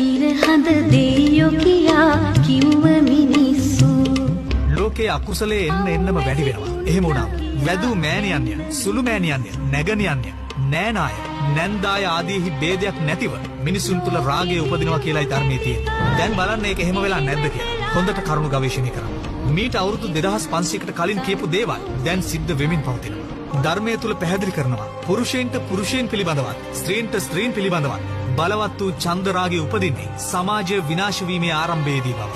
ඉරහඳ දෙයියෝ කියා කිව්ව මිනිස්සු ලෝකයේ අකුසලයේ එන්නම වැඩි වෙනවා. එහෙම වුණාම වැදූ මෑණියන්ය, සුළු මෑණියන්ය, නැගණියන්ය, නෑනාය, නැන්දාය ආදීහි ભેදයක් නැතිව මිනිසුන් තුල රාගය උපදිනවා කියලායි ධර්මයේ තියෙන්නේ. දැන් බලන්න ඒක එහෙම වෙලා නැද්ද කියලා. හොඳට කරුණු ගවේෂණය කරන්න. මීට අවුරුදු 2500කට කලින් කියපු දේවල් දැන් සිද්ධ වෙමින් පවතිනවා. ධර්මයේ තුල පැහැදිලි කරනවා පුරුෂයන්ට පුරුෂයන් පිළිබඳවත්, ස්ත්‍රීන්ට ස්ත්‍රීන් පිළිබඳවත් බලවත් වූ ඡන්ද රාගය උපදින්නේ සමාජය විනාශ වීමේ ආරම්භයේදී බව.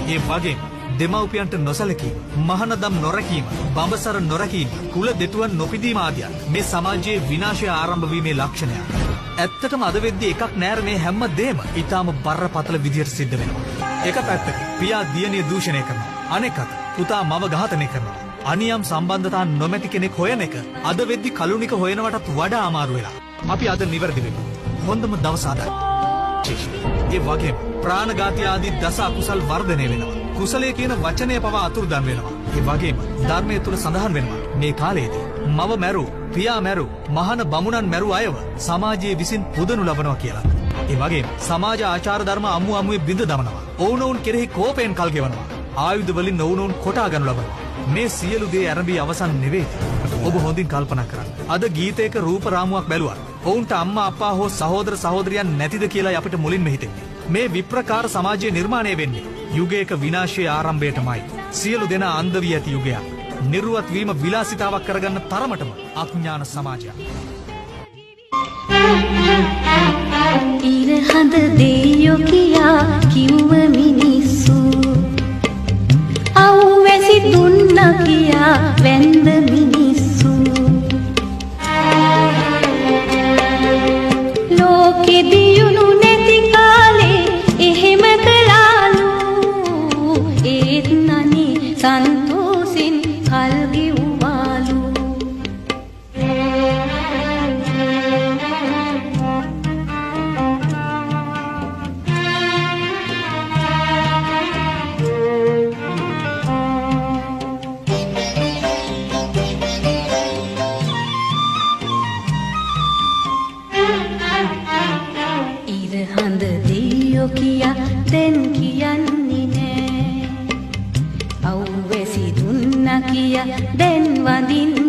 ඒ වගේම දෙමව්පියන්ට නොසලකීම, මහානදම් නොරැකීම, බඹසර නොරැකීම, කුල දෙටුවන් නොපිදීම ආදිය මේ සමාජයේ විනාශය ආරම්භ වීමේ ලක්ෂණයක්. ඇත්තටම අද වෙද්දී එකක් නෑර මේ හැම දෙම ඊටාම බරපතල විදියට සිද්ධ වෙනවා. එක පැත්තක පියා දියණිය දූෂණය කරනවා. අනෙක් අත පුතා මව ඝාතනය කරනවා. අනියම් සම්බන්ධතා නොමැති කෙනෙක් හොයන එක අද වෙද්දී කලුනික හොයනවටත් වඩා අමාරු වෙලා. අපි අද නිවැරදි වෙමු. හොඳම දවස අදයි. ඒ වගේම ප්‍රාණඝාතී ආදී දස අකුසල් වර්ධනය වෙනවා. කුසලයේ කියන වචනය පවා අතුරුදන් වෙනවා. ඒ වගේම ධර්මයේ තුල සඳහන් වෙනවා මේ කාලයේදී මව මැරු, පියා මැරු, මහාන බමුණන් මැරු අයව සමාජයේ විසින් පුදනු ලබනවා කියලා. ඒ වගේම සමාජ ආචාර ධර්ම අමුවේ බිඳ දමනවා. ඔවුනොවුන් කෙරෙහි කෝපයෙන් කල් ගෙවනවා. ආයුධ වලින් ඔවුනොවුන් කොටා ගනු ලබනවා. මේ සියලු දේ ආරම්භී අවසන් නෙවෙයි. ඔබ හොඳින් කල්පනා කරන්න. අද ගීතයක රූප රාමුවක් බැලුවා. ඔවුන්ට අම්මා අප්පා හෝ සහෝදර සහෝදරියන් නැතිද කියලා අපිට මුලින්ම හිතෙන්නේ. මේ විප්‍රකාර සමාජය නිර්මාණය වෙන්නේ යුගයක විනාශයේ ආරම්භයටමයි. සියලු දෙනා අන්ධ වී ඇති යුගයක්. නිර්වත් වීම විලාසිතාවක් කරගන්න තරමටම අඥාන සමාජයක්. ඉරහඳ දෙයියෝ කියා කිව්ව මිනිස්සු අවැසි දුන්නා කියා වැන්ද මිනිස්සු ලෝකෙ දියුණු නැති කාලේ එහෙම කළාලු ඒත් නනේ සන්තෝෂෙන් කල් ගෙව්වාලු ඉරහඳ දෙයියෝ කියා දැන් කියන්නේ නෑ අවැසි දුන්නා කියා දැන් වඳින්න